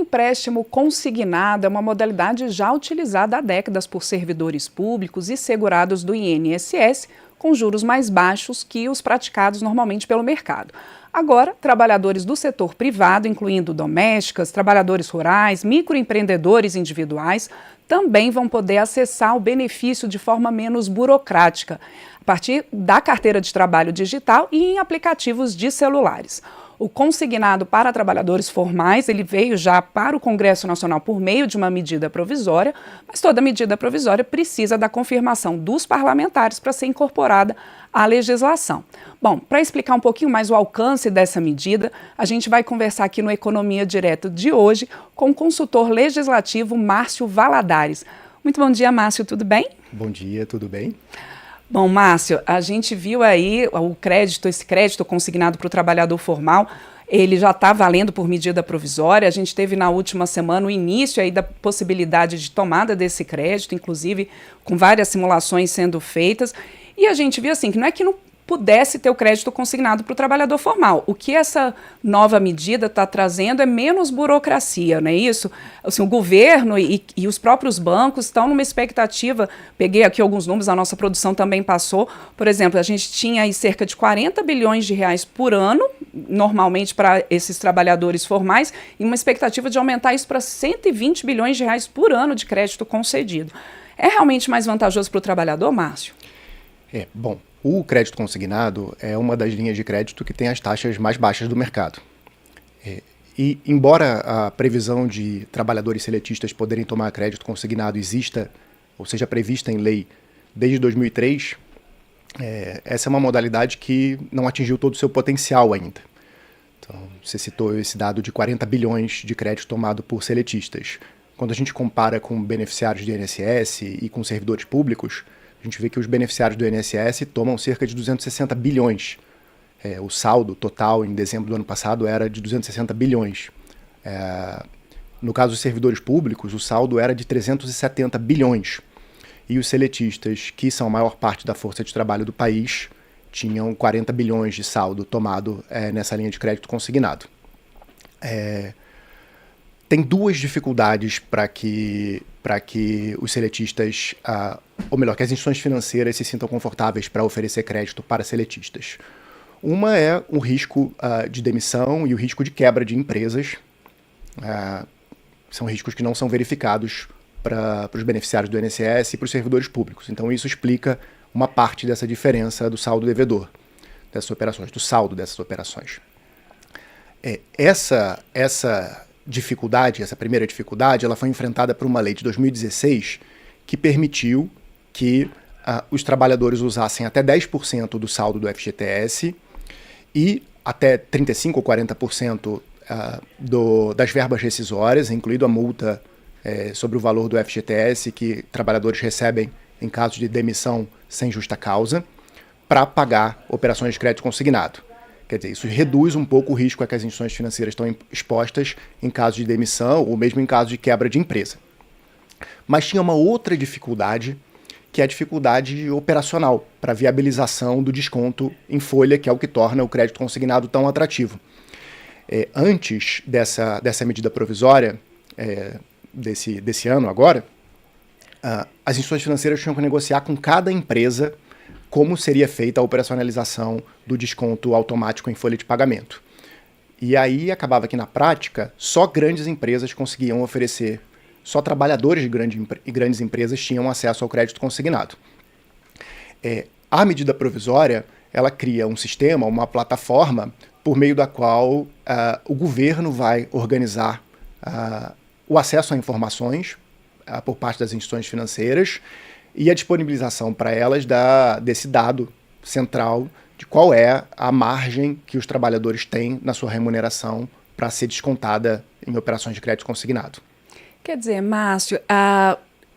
empréstimo consignado é uma modalidade já utilizada há décadas por servidores públicos e segurados do INSS, com juros mais baixos que os praticados normalmente pelo mercado. Agora, trabalhadores do setor privado, incluindo domésticas, trabalhadores rurais, microempreendedores individuais, também vão poder acessar o benefício de forma menos burocrática, a partir da carteira de trabalho digital e em aplicativos de celulares. O consignado para trabalhadores formais, ele veio já para o Congresso Nacional por meio de uma medida provisória, mas toda medida provisória precisa da confirmação dos parlamentares para ser incorporada à legislação. Bom, para explicar um pouquinho mais o alcance dessa medida, a gente vai conversar aqui no Economia Direto de hoje com o consultor legislativo Márcio Valadares. Muito bom dia, Márcio, tudo bem? Bom dia, tudo bem? Bom, Márcio, a gente viu aí esse crédito consignado para o trabalhador formal, ele já está valendo por medida provisória. A gente teve na última semana o início aí da possibilidade de tomada desse crédito, inclusive com várias simulações sendo feitas, e a gente viu assim que não é que não pudesse ter o crédito consignado para o trabalhador formal. O que essa nova medida está trazendo é menos burocracia, não é isso? Assim, o governo e os próprios bancos estão numa expectativa, peguei aqui alguns números, a nossa produção também passou, por exemplo, a gente tinha aí cerca de 40 bilhões de reais por ano, normalmente para esses trabalhadores formais, e uma expectativa de aumentar isso para 120 bilhões de reais por ano de crédito concedido. É realmente mais vantajoso para o trabalhador, Márcio? Bom, o crédito consignado é uma das linhas de crédito que tem as taxas mais baixas do mercado. E embora a previsão de trabalhadores seletistas poderem tomar crédito consignado exista, ou seja, prevista em lei desde 2003, essa é uma modalidade que não atingiu todo o seu potencial ainda. Então, você citou esse dado de 40 bilhões de crédito tomado por seletistas. Quando a gente compara com beneficiários do INSS e com servidores públicos, a gente vê que os beneficiários do INSS tomam cerca de 260 bilhões. O saldo total em dezembro do ano passado era de 260 bilhões. No caso dos servidores públicos, o saldo era de 370 bilhões. E os seletistas, que são a maior parte da força de trabalho do país, tinham 40 bilhões de saldo tomado nessa linha de crédito consignado. Tem duas dificuldades para que os seletistas, ou melhor, que as instituições financeiras se sintam confortáveis para oferecer crédito para seletistas. Uma é o risco de demissão e o risco de quebra de empresas. São riscos que não são verificados para os beneficiários do INSS e para os servidores públicos. Então isso explica uma parte dessa diferença do saldo devedor dessas operações, do saldo dessas operações. Essa dificuldade, essa primeira dificuldade, ela foi enfrentada por uma lei de 2016 que permitiu que os trabalhadores usassem até 10% do saldo do FGTS e até 35% ou 40% das verbas rescisórias, incluindo a multa sobre o valor do FGTS que trabalhadores recebem em caso de demissão sem justa causa, para pagar operações de crédito consignado. Quer dizer, isso reduz um pouco o risco a que as instituições financeiras estão expostas em caso de demissão ou mesmo em caso de quebra de empresa. Mas tinha uma outra dificuldade, que é a dificuldade operacional para a viabilização do desconto em folha, que é o que torna o crédito consignado tão atrativo. Antes dessa medida provisória, desse ano agora, as instituições financeiras tinham que negociar com cada empresa como seria feita a operacionalização do desconto automático em folha de pagamento. E aí acabava que, na prática, só grandes empresas conseguiam oferecer, só trabalhadores de grandes empresas tinham acesso ao crédito consignado. A medida provisória, ela cria um sistema, uma plataforma, por meio da qual o governo vai organizar o acesso a informações por parte das instituições financeiras e a disponibilização para elas desse dado central de qual é a margem que os trabalhadores têm na sua remuneração para ser descontada em operações de crédito consignado. Quer dizer, Márcio,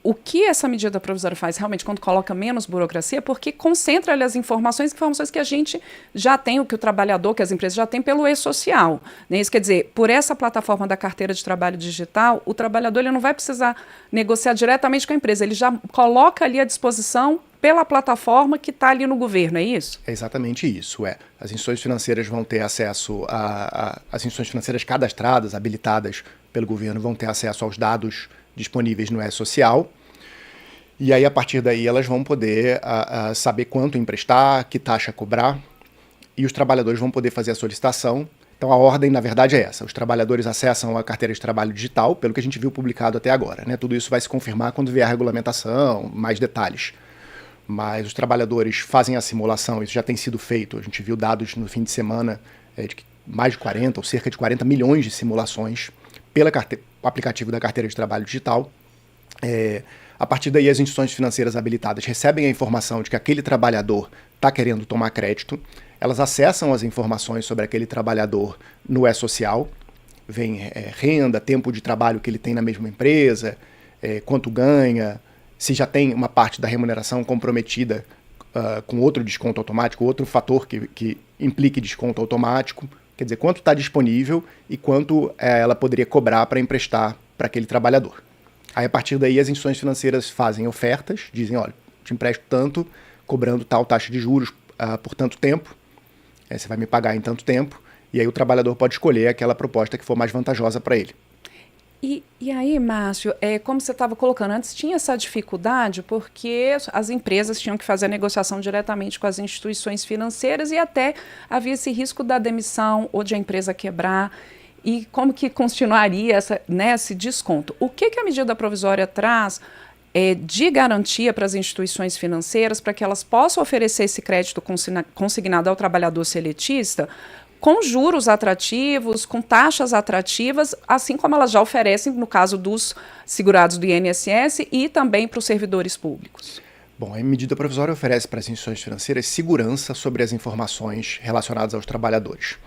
o que essa medida provisória faz realmente quando coloca menos burocracia? Porque concentra ali as informações que a gente já tem, o que o trabalhador, que as empresas já têm pelo e-social. Né? Isso quer dizer, por essa plataforma da carteira de trabalho digital, o trabalhador ele não vai precisar negociar diretamente com a empresa, ele já coloca ali à disposição pela plataforma que está ali no governo, é isso? É exatamente isso. As instituições financeiras vão ter acesso as instituições financeiras cadastradas, habilitadas pelo governo, vão ter acesso aos dados disponíveis no E-Social. E aí, a partir daí, elas vão poder saber quanto emprestar, que taxa cobrar, e os trabalhadores vão poder fazer a solicitação. Então, a ordem, na verdade, é essa. Os trabalhadores acessam a carteira de trabalho digital, pelo que a gente viu publicado até agora, né? Tudo isso vai se confirmar quando vier a regulamentação, mais detalhes. Mas os trabalhadores fazem a simulação, isso já tem sido feito. A gente viu dados no fim de semana de que mais de 40 ou cerca de 40 milhões de simulações pelo aplicativo da carteira de trabalho digital. A partir daí, as instituições financeiras habilitadas recebem a informação de que aquele trabalhador está querendo tomar crédito, elas acessam as informações sobre aquele trabalhador no E-Social, vem renda, tempo de trabalho que ele tem na mesma empresa, quanto ganha, se já tem uma parte da remuneração comprometida com outro desconto automático, outro fator que implique desconto automático, quer dizer, quanto está disponível e quanto ela poderia cobrar para emprestar para aquele trabalhador. Aí, a partir daí, as instituições financeiras fazem ofertas, dizem, olha, te empresto tanto, cobrando tal taxa de juros por tanto tempo, você vai me pagar em tanto tempo, e aí o trabalhador pode escolher aquela proposta que for mais vantajosa para ele. E aí, Márcio, como você estava colocando, antes tinha essa dificuldade porque as empresas tinham que fazer a negociação diretamente com as instituições financeiras e até havia esse risco da demissão ou de a empresa quebrar. E como que continuaria esse desconto? O que a medida provisória traz de garantia para as instituições financeiras para que elas possam oferecer esse crédito consignado ao trabalhador seletista com juros atrativos, com taxas atrativas, assim como elas já oferecem no caso dos segurados do INSS e também para os servidores públicos? Bom, a medida provisória oferece para as instituições financeiras segurança sobre as informações relacionadas aos trabalhadores.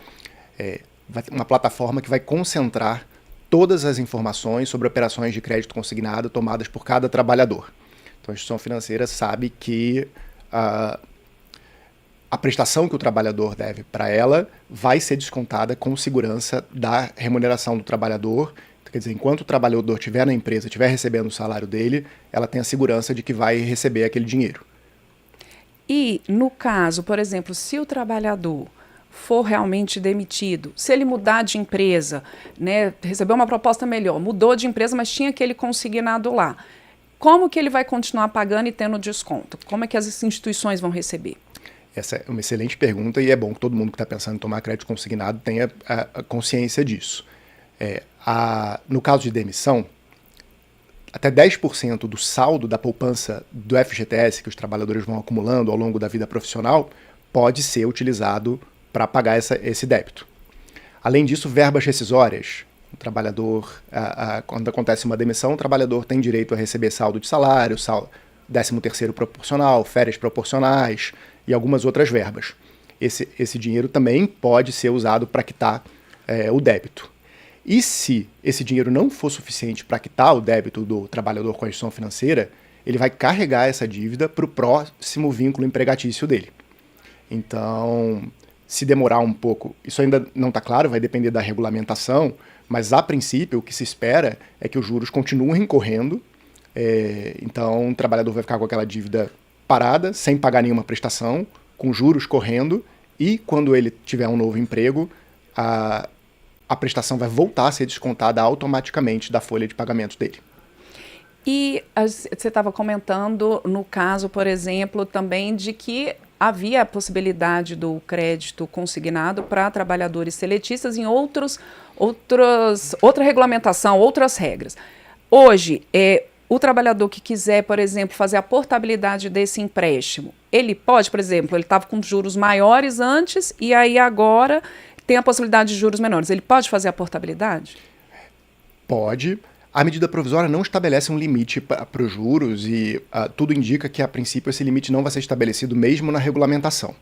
Vai ter uma plataforma que vai concentrar todas as informações sobre operações de crédito consignado tomadas por cada trabalhador. Então, a instituição financeira sabe que a prestação que o trabalhador deve para ela vai ser descontada com segurança da remuneração do trabalhador. Quer dizer, enquanto o trabalhador estiver na empresa, estiver recebendo o salário dele, ela tem a segurança de que vai receber aquele dinheiro. E, no caso, por exemplo, se o trabalhador for realmente demitido, se ele mudar de empresa, recebeu uma proposta melhor, mudou de empresa, mas tinha aquele consignado lá, como que ele vai continuar pagando e tendo desconto? Como é que as instituições vão receber? Essa é uma excelente pergunta e é bom que todo mundo que está pensando em tomar crédito consignado tenha a consciência disso. No caso de demissão, até 10% do saldo da poupança do FGTS que os trabalhadores vão acumulando ao longo da vida profissional pode ser utilizado para pagar esse débito. Além disso, verbas rescisórias. O trabalhador, quando acontece uma demissão, o trabalhador tem direito a receber saldo de salário, 13º proporcional, férias proporcionais e algumas outras verbas. Esse dinheiro também pode ser usado para quitar o débito. E se esse dinheiro não for suficiente para quitar o débito do trabalhador com a instituição financeira, ele vai carregar essa dívida para o próximo vínculo empregatício dele. Então, se demorar um pouco, isso ainda não está claro, vai depender da regulamentação, mas a princípio o que se espera é que os juros continuem correndo, então o trabalhador vai ficar com aquela dívida parada, sem pagar nenhuma prestação, com juros correndo, e quando ele tiver um novo emprego, a prestação vai voltar a ser descontada automaticamente da folha de pagamento dele. E você estava comentando no caso, por exemplo, também de que havia a possibilidade do crédito consignado para trabalhadores seletistas em outra regulamentação, outras regras. Hoje, o trabalhador que quiser, por exemplo, fazer a portabilidade desse empréstimo, ele pode, por exemplo, ele estava com juros maiores antes e aí agora tem a possibilidade de juros menores. Ele pode fazer a portabilidade? Pode. A medida provisória não estabelece um limite para os juros e tudo indica que, a princípio, esse limite não vai ser estabelecido mesmo na regulamentação.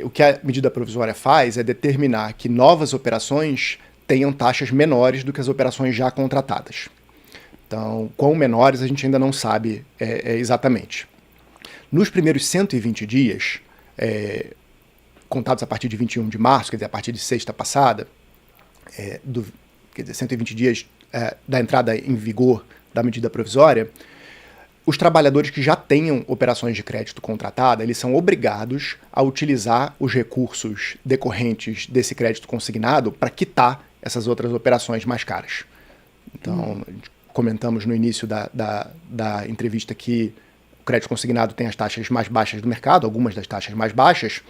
O que a medida provisória faz é determinar que novas operações tenham taxas menores do que as operações já contratadas. Então, quão menores a gente ainda não sabe exatamente. Nos primeiros 120 dias, contados a partir de 21 de março, quer dizer, a partir de sexta passada, 120 dias da entrada em vigor da medida provisória, os trabalhadores que já tenham operações de crédito contratada, eles são obrigados a utilizar os recursos decorrentes desse crédito consignado para quitar essas outras operações mais caras. Então, comentamos no início da entrevista que o crédito consignado tem as taxas mais baixas do mercado, algumas das taxas mais baixas.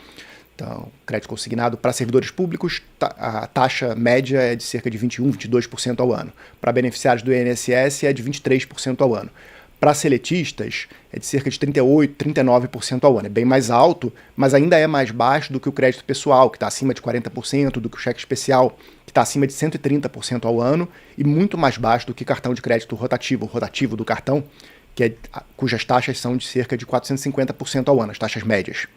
Então, crédito consignado para servidores públicos, a taxa média é de cerca de 21%, 22% ao ano. Para beneficiários do INSS é de 23% ao ano. Para seletistas, é de cerca de 38%, 39% ao ano. É bem mais alto, mas ainda é mais baixo do que o crédito pessoal, que está acima de 40%, do que o cheque especial, que está acima de 130% ao ano, e muito mais baixo do que cartão de crédito rotativo, o rotativo do cartão, cujas taxas são de cerca de 450% ao ano, as taxas médias.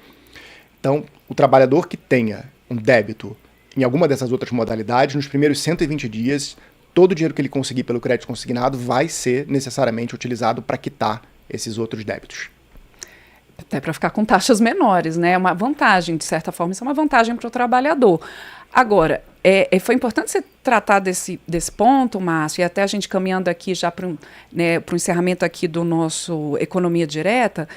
Então, o trabalhador que tenha um débito em alguma dessas outras modalidades, nos primeiros 120 dias, todo o dinheiro que ele conseguir pelo crédito consignado vai ser necessariamente utilizado para quitar esses outros débitos. Até para ficar com taxas menores, né? É uma vantagem, de certa forma, isso é uma vantagem para o trabalhador. Agora, foi importante você tratar desse ponto, Márcio, e até a gente caminhando aqui já para o encerramento aqui do nosso Economia Direta,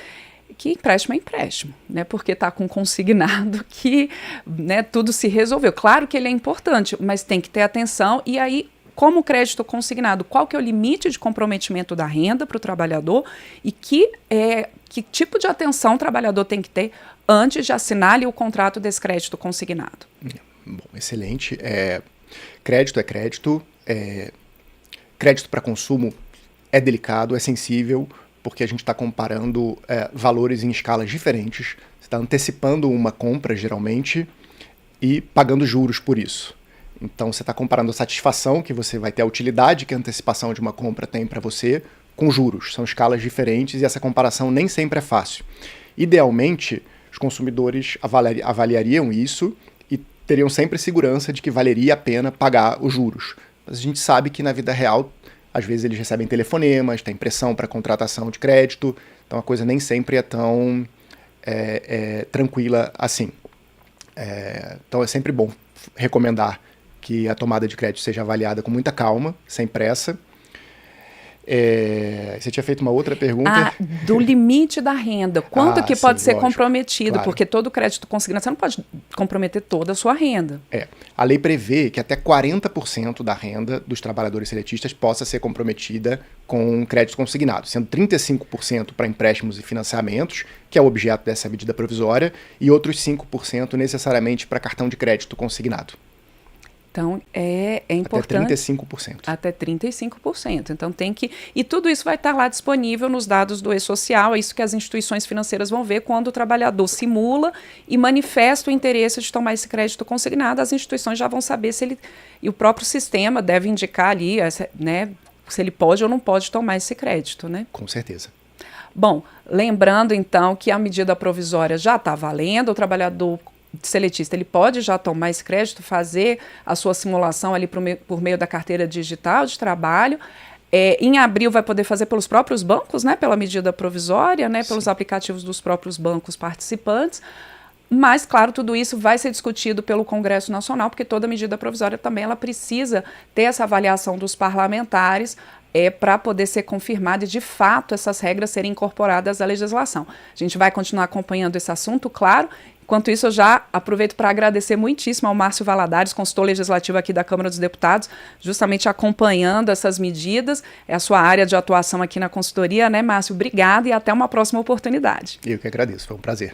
que empréstimo é empréstimo, né? Porque está com consignado que, né, tudo se resolveu. Claro que ele é importante, mas tem que ter atenção. E aí, como crédito consignado, qual que é o limite de comprometimento da renda para o trabalhador e que tipo de atenção o trabalhador tem que ter antes de assinar ali o contrato desse crédito consignado? Bom, excelente. Crédito é crédito. Crédito para consumo é delicado, é sensível, porque a gente está comparando valores em escalas diferentes. Você está antecipando uma compra, geralmente, e pagando juros por isso. Então, você está comparando a satisfação que você vai ter, a utilidade que a antecipação de uma compra tem para você, com juros. São escalas diferentes e essa comparação nem sempre é fácil. Idealmente, os consumidores avaliariam isso e teriam sempre segurança de que valeria a pena pagar os juros. Mas a gente sabe que na vida real, às vezes eles recebem telefonemas, tem pressão para contratação de crédito, então a coisa nem sempre é tão tranquila assim. Então é sempre bom recomendar que a tomada de crédito seja avaliada com muita calma, sem pressa. Você tinha feito uma outra pergunta? Do limite da renda. Quanto que pode ser comprometido? Claro. Porque todo crédito consignado, você não pode comprometer toda a sua renda. A lei prevê que até 40% da renda dos trabalhadores seletistas possa ser comprometida com crédito consignado, sendo 35% para empréstimos e financiamentos, que é o objeto dessa medida provisória, e outros 5% necessariamente para cartão de crédito consignado. Então, é importante. Até 35%. Até 35%. Então, tem que... E tudo isso vai estar lá disponível nos dados do E-Social. É isso que as instituições financeiras vão ver quando o trabalhador simula e manifesta o interesse de tomar esse crédito consignado. As instituições já vão saber se ele... E o próprio sistema deve indicar ali, né, se ele pode ou não pode tomar esse crédito, né? Com certeza. Bom, lembrando, então, que a medida provisória já está valendo, o trabalhador seletista, ele pode já tomar esse crédito, fazer a sua simulação ali por meio da carteira digital de trabalho. Em abril vai poder fazer pelos próprios bancos, né, pela medida provisória, né, pelos aplicativos dos próprios bancos participantes. Mas, claro, tudo isso vai ser discutido pelo Congresso Nacional, porque toda medida provisória também ela precisa ter essa avaliação dos parlamentares para poder ser confirmada e, de fato, essas regras serem incorporadas à legislação. A gente vai continuar acompanhando esse assunto, claro. Enquanto isso, eu já aproveito para agradecer muitíssimo ao Márcio Valadares, consultor legislativo aqui da Câmara dos Deputados, justamente acompanhando essas medidas. É a sua área de atuação aqui na consultoria, né, Márcio? Obrigada e até uma próxima oportunidade. Eu que agradeço, foi um prazer.